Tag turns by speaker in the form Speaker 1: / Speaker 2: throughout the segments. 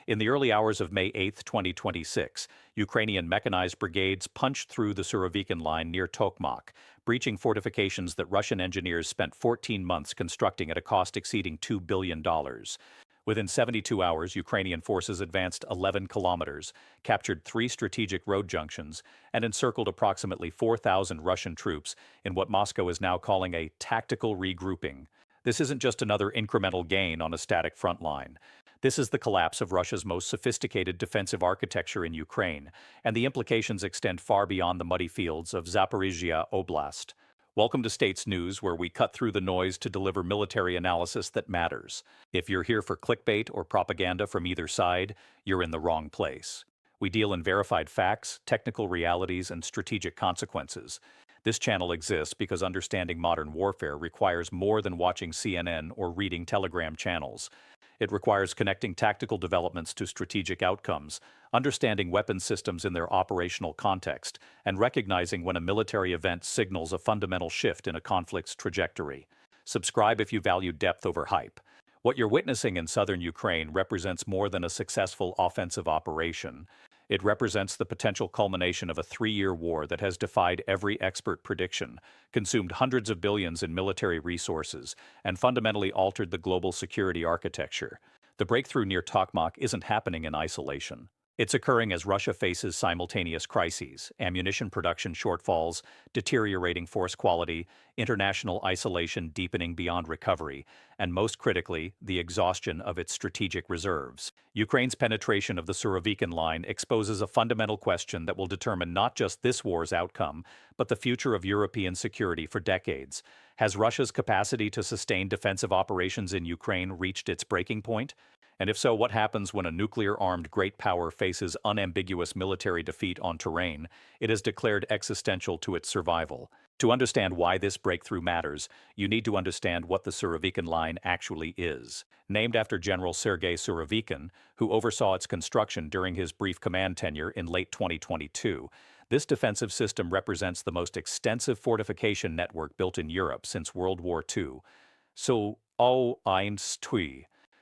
Speaker 1: In the early hours of May 8, 2026, Ukrainian mechanized brigades punched through the Surovikin line near Tokmak, breaching fortifications that Russian engineers spent 14 months constructing at a cost exceeding $2 billion. Within 72 hours, Ukrainian forces advanced 11 kilometers, captured 3 strategic road junctions, and encircled approximately 4,000 Russian troops in what Moscow is now calling a tactical regrouping. This isn't just another incremental gain on a static front line. This is the collapse of Russia's most sophisticated defensive architecture in Ukraine, and the implications extend far beyond the muddy fields of Zaporizhia Oblast. Welcome to States News, where we cut through the noise to deliver military analysis that matters. If you're here for clickbait or propaganda from either side, you're in the wrong place. We deal in verified facts, technical realities, and strategic consequences. This channel exists because understanding modern warfare requires more than watching CNN or reading Telegram channels. It requires connecting tactical developments to strategic outcomes, understanding weapon systems in their operational context, and recognizing when a military event signals a fundamental shift in a conflict's trajectory. Subscribe if you value depth over hype. What you're witnessing in southern Ukraine represents more than a successful offensive operation. It represents the potential culmination of a 3-year war that has defied every expert prediction, consumed hundreds of billions in military resources, and fundamentally altered the global security architecture. The breakthrough near Tokmak isn't happening in isolation. It's occurring as Russia faces simultaneous crises: ammunition production shortfalls, deteriorating force quality, international isolation deepening beyond recovery, and most critically, the exhaustion of its strategic reserves. Ukraine's penetration of the Surovikin line exposes a fundamental question that will determine not just this war's outcome, but the future of European security for decades. Has Russia's capacity to sustain defensive operations in Ukraine reached its breaking point? And if so, what happens when a nuclear-armed great power faces unambiguous military defeat on terrain it has declared existential to its survival? To understand why this breakthrough matters, you need to understand what the Surovikin line actually is. Named after General Sergei Surovikin, who oversaw its construction during his brief command tenure in late 2022, this defensive system represents the most extensive fortification network built in Europe since World War II. So,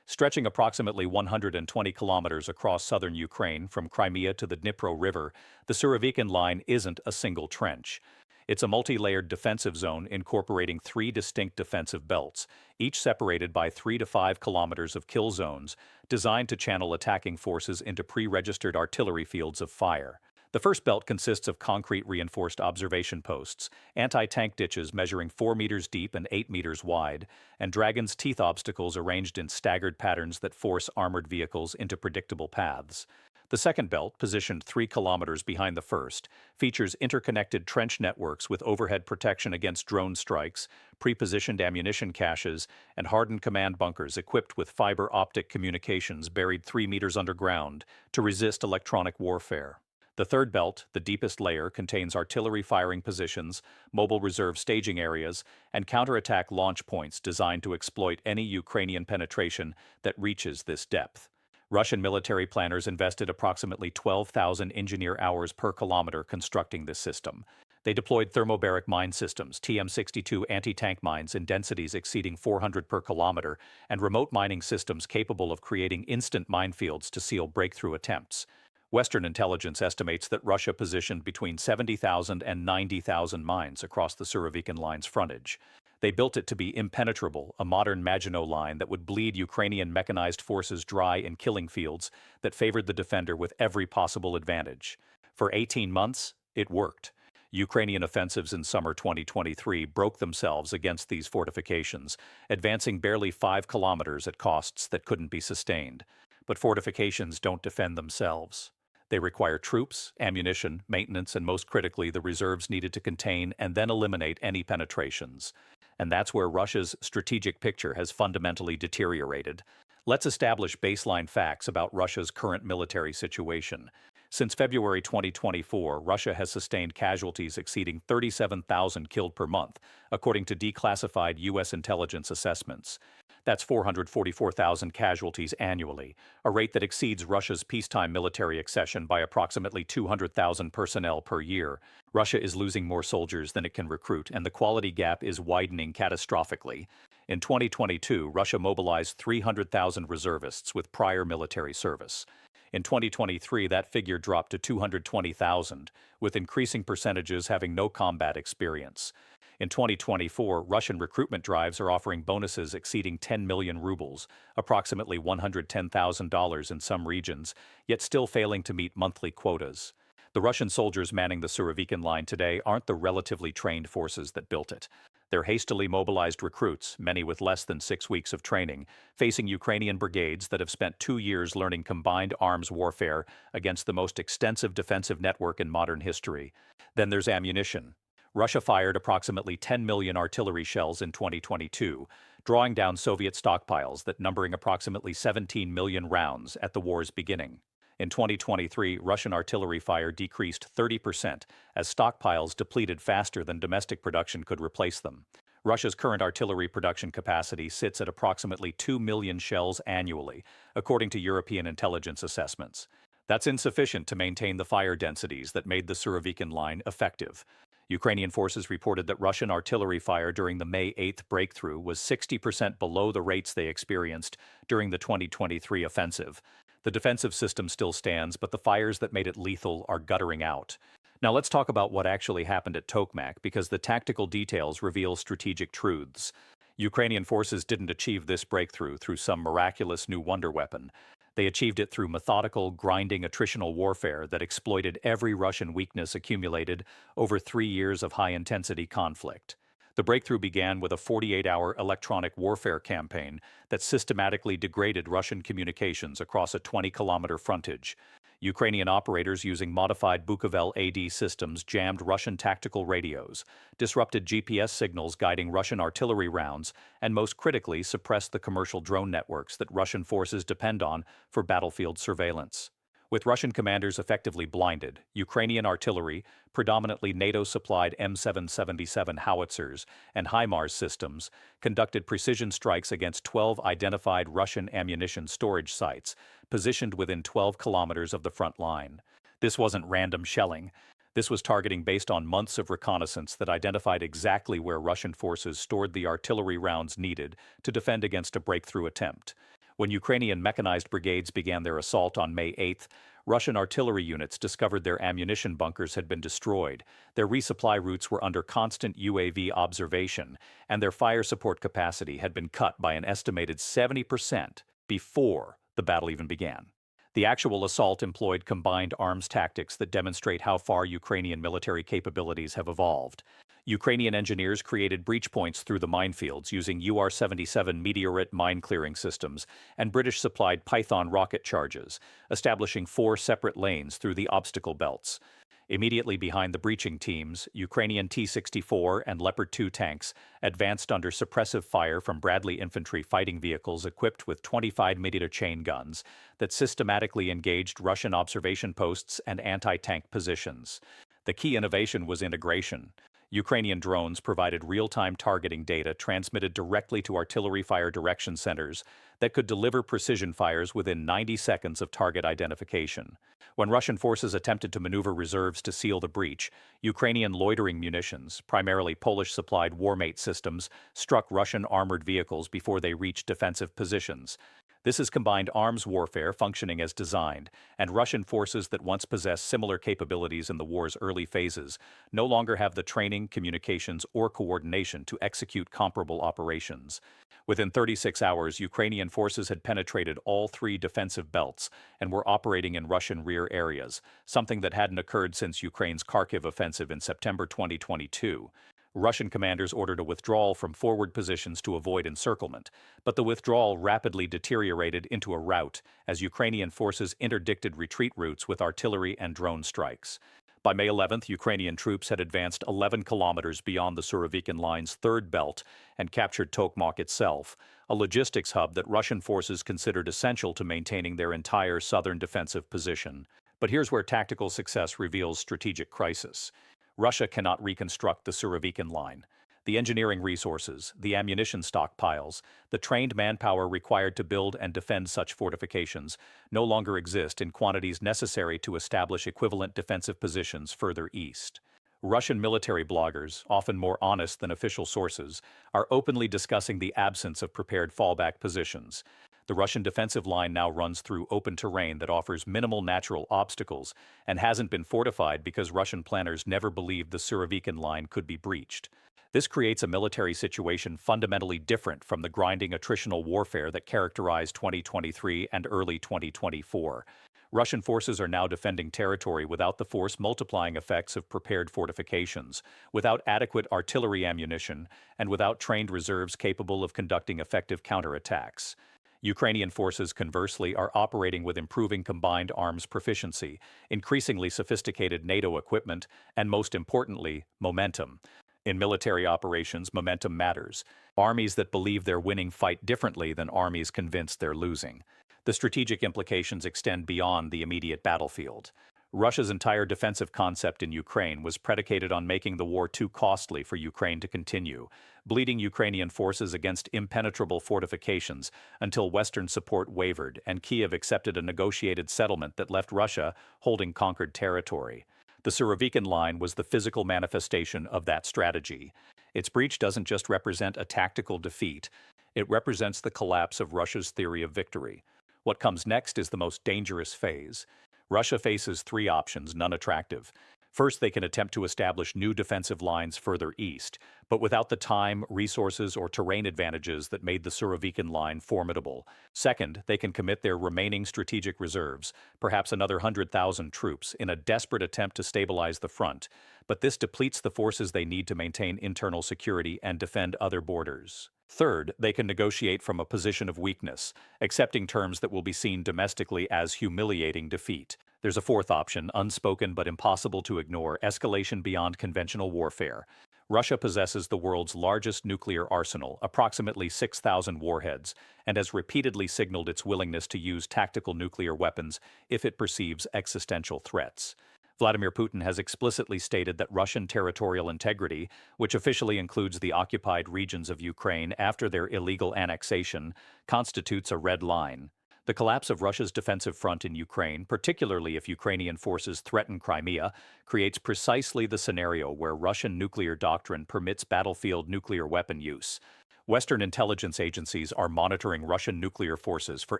Speaker 1: stretching approximately 120 kilometers across southern Ukraine from Crimea to the Dnipro River, the Surovikin line isn't a single trench. It's a multi-layered defensive zone incorporating 3 distinct defensive belts, each separated by 3 to 5 kilometers of kill zones, designed to channel attacking forces into pre-registered artillery fields of fire. The first belt consists of concrete reinforced observation posts, anti-tank ditches measuring 4 meters deep and 8 meters wide, and dragon's teeth obstacles arranged in staggered patterns that force armored vehicles into predictable paths. The second belt, positioned 3 kilometers behind the first, features interconnected trench networks with overhead protection against drone strikes, pre-positioned ammunition caches, and hardened command bunkers equipped with fiber optic communications buried 3 meters underground to resist electronic warfare. The third belt, the deepest layer, contains artillery firing positions, mobile reserve staging areas, and counterattack launch points designed to exploit any Ukrainian penetration that reaches this depth. Russian military planners invested approximately 12,000 engineer hours per kilometer constructing this system. They deployed thermobaric mine systems, TM62 anti-tank mines in densities exceeding 400 per kilometer, and remote mining systems capable of creating instant minefields to seal breakthrough attempts. Western intelligence estimates that Russia positioned between 70,000 and 90,000 mines across the Surovikin line's frontage. They built it to be impenetrable, a modern Maginot Line that would bleed Ukrainian mechanized forces dry in killing fields that favored the defender with every possible advantage. For 18 months, it worked. Ukrainian offensives in summer 2023 broke themselves against these fortifications, advancing barely 5 kilometers at costs that couldn't be sustained. But fortifications don't defend themselves. They require troops, ammunition, maintenance, and most critically, the reserves needed to contain and then eliminate any penetrations. And that's where Russia's strategic picture has fundamentally deteriorated. Let's establish baseline facts about Russia's current military situation. Since February 2024, Russia has sustained casualties exceeding 37,000 killed per month, according to declassified U.S. intelligence assessments. That's 444,000 casualties annually, a rate that exceeds Russia's peacetime military accession by approximately 200,000 personnel per year. Russia is losing more soldiers than it can recruit, and the quality gap is widening catastrophically. In 2022, Russia mobilized 300,000 reservists with prior military service. In 2023, that figure dropped to 220,000, with increasing percentages having no combat experience. In 2024, Russian recruitment drives are offering bonuses exceeding 10 million rubles, approximately $110,000 in some regions, yet still failing to meet monthly quotas. The Russian soldiers manning the Surovikin line today aren't the relatively trained forces that built it. They're hastily mobilized recruits, many with less than 6 weeks of training, facing Ukrainian brigades that have spent 2 years learning combined arms warfare against the most extensive defensive network in modern history. Then there's ammunition. Russia fired approximately 10 million artillery shells in 2022, drawing down Soviet stockpiles that numbering approximately 17 million rounds at the war's beginning. In 2023, Russian artillery fire decreased 30% as stockpiles depleted faster than domestic production could replace them. Russia's current artillery production capacity sits at approximately 2 million shells annually, according to European intelligence assessments. That's insufficient to maintain the fire densities that made the Surovikin line effective. Ukrainian forces reported that Russian artillery fire during the May 8th breakthrough was 60% below the rates they experienced during the 2023 offensive. The defensive system still stands, but the fires that made it lethal are guttering out. Now let's talk about what actually happened at Tokmak, because the tactical details reveal strategic truths. Ukrainian forces didn't achieve this breakthrough through some miraculous new wonder weapon. They achieved it through methodical, grinding attritional warfare that exploited every Russian weakness accumulated over 3 years of high-intensity conflict. The breakthrough began with a 48-hour electronic warfare campaign that systematically degraded Russian communications across a 20-kilometer frontage. Ukrainian operators using modified Bukovel AD systems jammed Russian tactical radios, disrupted GPS signals guiding Russian artillery rounds, and most critically suppressed the commercial drone networks that Russian forces depend on for battlefield surveillance. With Russian commanders effectively blinded, Ukrainian artillery, predominantly NATO-supplied M777 howitzers and HIMARS systems, conducted precision strikes against 12 identified Russian ammunition storage sites, positioned within 12 kilometers of the front line. This wasn't random shelling. This was targeting based on months of reconnaissance that identified exactly where Russian forces stored the artillery rounds needed to defend against a breakthrough attempt. When Ukrainian mechanized brigades began their assault on May 8th, Russian artillery units discovered their ammunition bunkers had been destroyed, their resupply routes were under constant UAV observation, and their fire support capacity had been cut by an estimated 70% before the battle even began. The actual assault employed combined arms tactics that demonstrate how far Ukrainian military capabilities have evolved. Ukrainian engineers created breach points through the minefields using UR-77 Meteorite mine-clearing systems and British-supplied Python rocket charges, establishing 4 separate lanes through the obstacle belts. Immediately behind the breaching teams, Ukrainian T-64 and Leopard 2 tanks advanced under suppressive fire from Bradley infantry fighting vehicles equipped with 25mm chain guns that systematically engaged Russian observation posts and anti-tank positions. The key innovation was integration. Ukrainian drones provided real-time targeting data transmitted directly to artillery fire direction centers that could deliver precision fires within 90 seconds of target identification. When Russian forces attempted to maneuver reserves to seal the breach, Ukrainian loitering munitions, primarily Polish-supplied Warmate systems, struck Russian armored vehicles before they reached defensive positions. This is combined arms warfare functioning as designed, and Russian forces that once possessed similar capabilities in the war's early phases no longer have the training, communications, or coordination to execute comparable operations. Within 36 hours, Ukrainian forces had penetrated all 3 defensive belts and were operating in Russian rear areas, something that hadn't occurred since Ukraine's Kharkiv offensive in September 2022. Russian commanders ordered a withdrawal from forward positions to avoid encirclement, but the withdrawal rapidly deteriorated into a rout as Ukrainian forces interdicted retreat routes with artillery and drone strikes. By May 11th, Ukrainian troops had advanced 11 kilometers beyond the Surovikin line's 3rd belt and captured Tokmak itself, a logistics hub that Russian forces considered essential to maintaining their entire southern defensive position. But here's where tactical success reveals strategic crisis. Russia cannot reconstruct the Surovikin line. The engineering resources, the ammunition stockpiles, the trained manpower required to build and defend such fortifications no longer exist in quantities necessary to establish equivalent defensive positions further east. Russian military bloggers, often more honest than official sources, are openly discussing the absence of prepared fallback positions. The Russian defensive line now runs through open terrain that offers minimal natural obstacles and hasn't been fortified because Russian planners never believed the Surovikin line could be breached. This creates a military situation fundamentally different from the grinding attritional warfare that characterized 2023 and early 2024. Russian forces are now defending territory without the force multiplying effects of prepared fortifications, without adequate artillery ammunition, and without trained reserves capable of conducting effective counterattacks. Ukrainian forces, conversely, are operating with improving combined arms proficiency, increasingly sophisticated NATO equipment, and most importantly, momentum. In military operations, momentum matters. Armies that believe they're winning fight differently than armies convinced they're losing. The strategic implications extend beyond the immediate battlefield. Russia's entire defensive concept in Ukraine was predicated on making the war too costly for Ukraine to continue, bleeding Ukrainian forces against impenetrable fortifications until Western support wavered and Kiev accepted a negotiated settlement that left Russia holding conquered territory. The Surovikin line was the physical manifestation of that strategy. Its breach doesn't just represent a tactical defeat, it represents the collapse of Russia's theory of victory. What comes next is the most dangerous phase. Russia faces three options, none attractive. First, they can attempt to establish new defensive lines further east, but without the time, resources, or terrain advantages that made the Surovikin line formidable. Second, they can commit their remaining strategic reserves, perhaps another 100,000 troops, in a desperate attempt to stabilize the front, but this depletes the forces they need to maintain internal security and defend other borders. Third, they can negotiate from a position of weakness, accepting terms that will be seen domestically as humiliating defeat. There's a fourth option, unspoken but impossible to ignore: escalation beyond conventional warfare. Russia possesses the world's largest nuclear arsenal, approximately 6,000 warheads, and has repeatedly signaled its willingness to use tactical nuclear weapons if it perceives existential threats. Vladimir Putin has explicitly stated that Russian territorial integrity, which officially includes the occupied regions of Ukraine after their illegal annexation, constitutes a red line. The collapse of Russia's defensive front in Ukraine, particularly if Ukrainian forces threaten Crimea, creates precisely the scenario where Russian nuclear doctrine permits battlefield nuclear weapon use. Western intelligence agencies are monitoring Russian nuclear forces for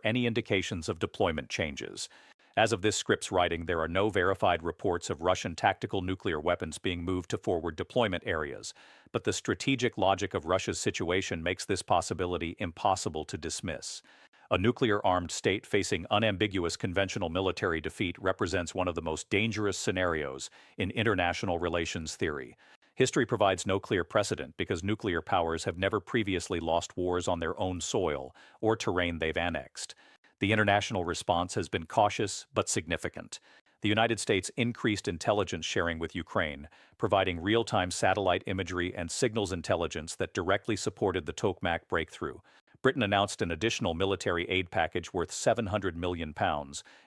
Speaker 1: any indications of deployment changes. As of this script's writing, there are no verified reports of Russian tactical nuclear weapons being moved to forward deployment areas, but the strategic logic of Russia's situation makes this possibility impossible to dismiss. A nuclear-armed state facing unambiguous conventional military defeat represents one of the most dangerous scenarios in international relations theory. History provides no clear precedent because nuclear powers have never previously lost wars on their own soil or terrain they've annexed. The international response has been cautious but significant. The United States increased intelligence sharing with Ukraine, providing real-time satellite imagery and signals intelligence that directly supported the Tokmak breakthrough. Britain announced an additional military aid package worth £700 million,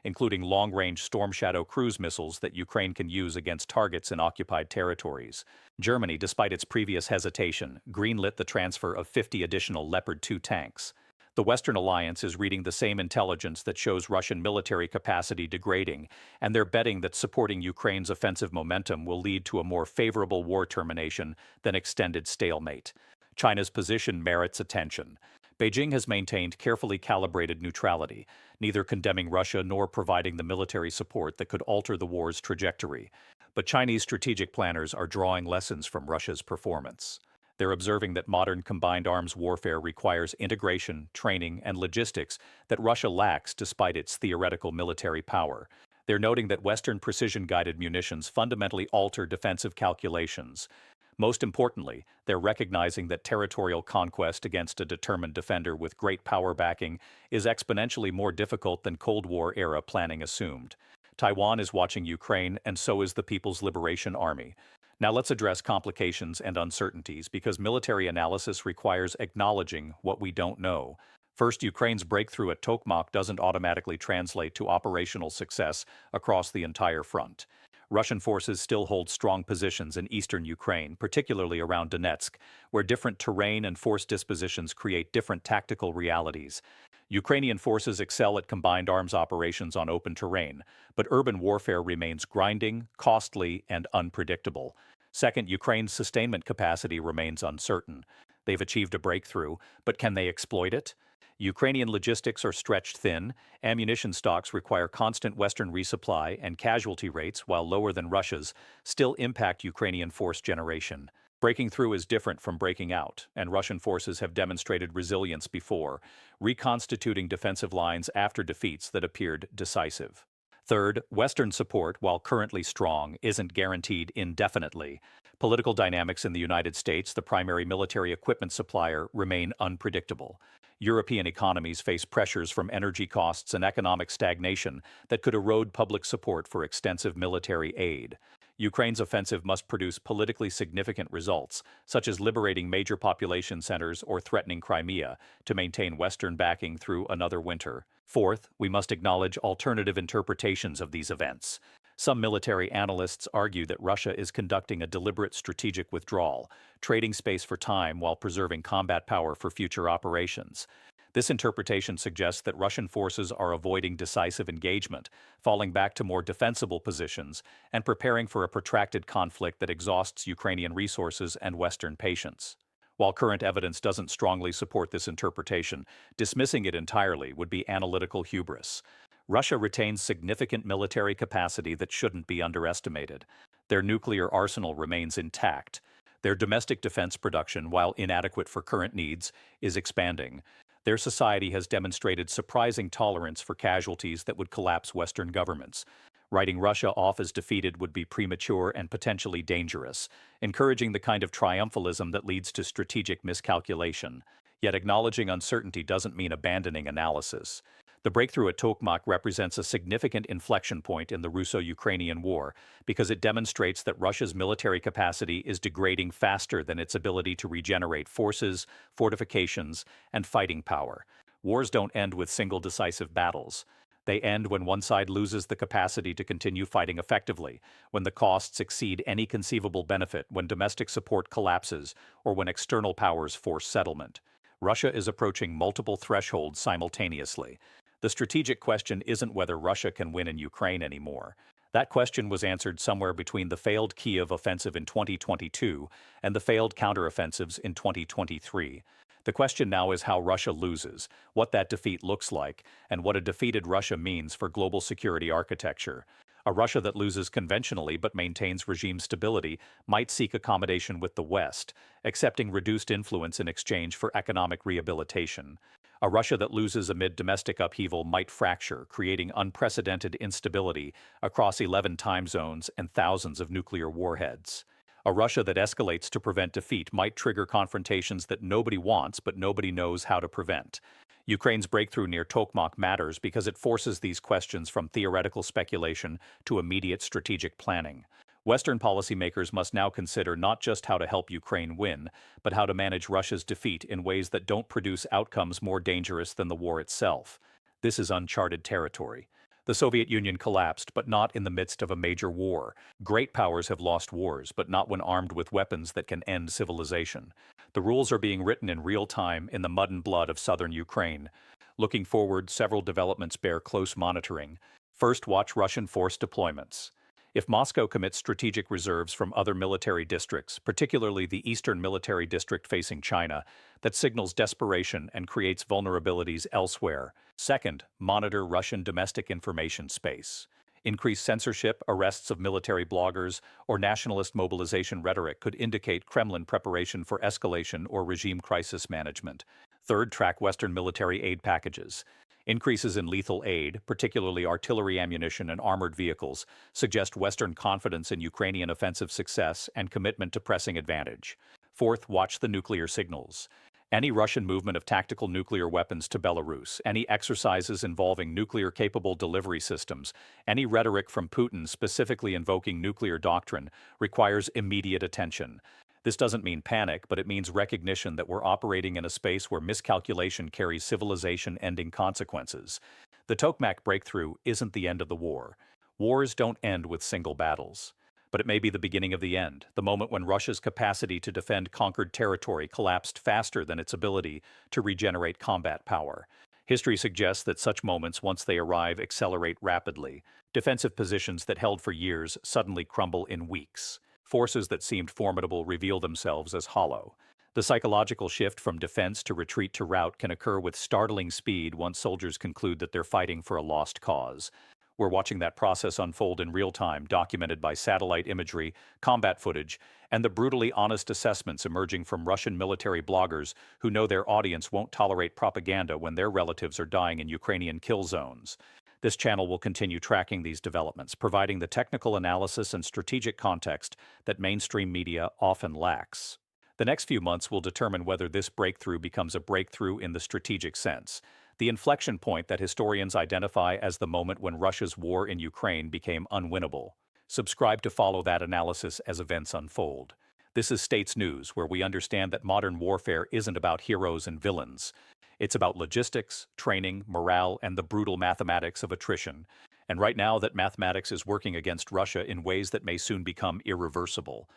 Speaker 1: including long-range Storm Shadow cruise missiles that Ukraine can use against targets in occupied territories. Germany, despite its previous hesitation, greenlit the transfer of 50 additional Leopard 2 tanks. The Western alliance is reading the same intelligence that shows Russian military capacity degrading, and they're betting that supporting Ukraine's offensive momentum will lead to a more favorable war termination than extended stalemate. China's position merits attention. Beijing has maintained carefully calibrated neutrality, neither condemning Russia nor providing the military support that could alter the war's trajectory. But Chinese strategic planners are drawing lessons from Russia's performance. They're observing that modern combined arms warfare requires integration, training, and logistics that Russia lacks despite its theoretical military power. They're noting that Western precision-guided munitions fundamentally alter defensive calculations. Most importantly, they're recognizing that territorial conquest against a determined defender with great power backing is exponentially more difficult than Cold War-era planning assumed. Taiwan is watching Ukraine, and so is the People's Liberation Army. Now let's address complications and uncertainties, because military analysis requires acknowledging what we don't know. First, Ukraine's breakthrough at Tokmak doesn't automatically translate to operational success across the entire front. Russian forces still hold strong positions in eastern Ukraine, particularly around Donetsk, where different terrain and force dispositions create different tactical realities. Ukrainian forces excel at combined arms operations on open terrain, but urban warfare remains grinding, costly, and unpredictable. Second, Ukraine's sustainment capacity remains uncertain. They've achieved a breakthrough, but can they exploit it? Ukrainian logistics are stretched thin, ammunition stocks require constant Western resupply, and casualty rates, while lower than Russia's, still impact Ukrainian force generation. Breaking through is different from breaking out, and Russian forces have demonstrated resilience before, reconstituting defensive lines after defeats that appeared decisive. Third, Western support, while currently strong, isn't guaranteed indefinitely. Political dynamics in the United States, the primary military equipment supplier, remain unpredictable. European economies face pressures from energy costs and economic stagnation that could erode public support for extensive military aid. Ukraine's offensive must produce politically significant results, such as liberating major population centers or threatening Crimea, to maintain Western backing through another winter. Fourth, we must acknowledge alternative interpretations of these events. Some military analysts argue that Russia is conducting a deliberate strategic withdrawal, trading space for time while preserving combat power for future operations. This interpretation suggests that Russian forces are avoiding decisive engagement, falling back to more defensible positions, and preparing for a protracted conflict that exhausts Ukrainian resources and Western patience. While current evidence doesn't strongly support this interpretation, dismissing it entirely would be analytical hubris. Russia retains significant military capacity that shouldn't be underestimated. Their nuclear arsenal remains intact. Their domestic defense production, while inadequate for current needs, is expanding. Their society has demonstrated surprising tolerance for casualties that would collapse Western governments. Writing Russia off as defeated would be premature and potentially dangerous, encouraging the kind of triumphalism that leads to strategic miscalculation. Yet acknowledging uncertainty doesn't mean abandoning analysis. The breakthrough at Tokmak represents a significant inflection point in the Russo-Ukrainian War because it demonstrates that Russia's military capacity is degrading faster than its ability to regenerate forces, fortifications, and fighting power. Wars don't end with single decisive battles. They end when one side loses the capacity to continue fighting effectively, when the costs exceed any conceivable benefit, when domestic support collapses, or when external powers force settlement. Russia is approaching multiple thresholds simultaneously. The strategic question isn't whether Russia can win in Ukraine anymore. That question was answered somewhere between the failed Kiev offensive in 2022 and the failed counteroffensives in 2023. The question now is how Russia loses, what that defeat looks like, and what a defeated Russia means for global security architecture. A Russia that loses conventionally but maintains regime stability might seek accommodation with the West, accepting reduced influence in exchange for economic rehabilitation. A Russia that loses amid domestic upheaval might fracture, creating unprecedented instability across 11 time zones and thousands of nuclear warheads. A Russia that escalates to prevent defeat might trigger confrontations that nobody wants but nobody knows how to prevent. Ukraine's breakthrough near Tokmak matters because it forces these questions from theoretical speculation to immediate strategic planning. Western policymakers must now consider not just how to help Ukraine win, but how to manage Russia's defeat in ways that don't produce outcomes more dangerous than the war itself. This is uncharted territory. The Soviet Union collapsed, but not in the midst of a major war. Great powers have lost wars, but not when armed with weapons that can end civilization. The rules are being written in real time in the mud and blood of southern Ukraine. Looking forward, several developments bear close monitoring. First, watch Russian force deployments. If Moscow commits strategic reserves from other military districts, particularly the Eastern Military District facing China, that signals desperation and creates vulnerabilities elsewhere. Second, monitor Russian domestic information space. Increased censorship, arrests of military bloggers, or nationalist mobilization rhetoric could indicate Kremlin preparation for escalation or regime crisis management. Third, track Western military aid packages. Increases in lethal aid, particularly artillery ammunition and armored vehicles, suggest Western confidence in Ukrainian offensive success and commitment to pressing advantage. Fourth, watch the nuclear signals. Any Russian movement of tactical nuclear weapons to Belarus, any exercises involving nuclear-capable delivery systems, any rhetoric from Putin specifically invoking nuclear doctrine requires immediate attention. This doesn't mean panic, but it means recognition that we're operating in a space where miscalculation carries civilization-ending consequences. The Tokmak breakthrough isn't the end of the war. Wars don't end with single battles. But it may be the beginning of the end, the moment when Russia's capacity to defend conquered territory collapsed faster than its ability to regenerate combat power. History suggests that such moments, once they arrive, accelerate rapidly. Defensive positions that held for years suddenly crumble in weeks. Forces that seemed formidable reveal themselves as hollow. The psychological shift from defense to retreat to rout can occur with startling speed once soldiers conclude that they're fighting for a lost cause. We're watching that process unfold in real time, documented by satellite imagery, combat footage, and the brutally honest assessments emerging from Russian military bloggers who know their audience won't tolerate propaganda when their relatives are dying in Ukrainian kill zones. This channel will continue tracking these developments, providing the technical analysis and strategic context that mainstream media often lacks. The next few months will determine whether this breakthrough becomes a breakthrough in the strategic sense, the inflection point that historians identify as the moment when Russia's war in Ukraine became unwinnable. Subscribe to follow that analysis as events unfold. This is States News, where we understand that modern warfare isn't about heroes and villains. It's about logistics, training, morale, and the brutal mathematics of attrition. And right now, that mathematics is working against Russia in ways that may soon become irreversible.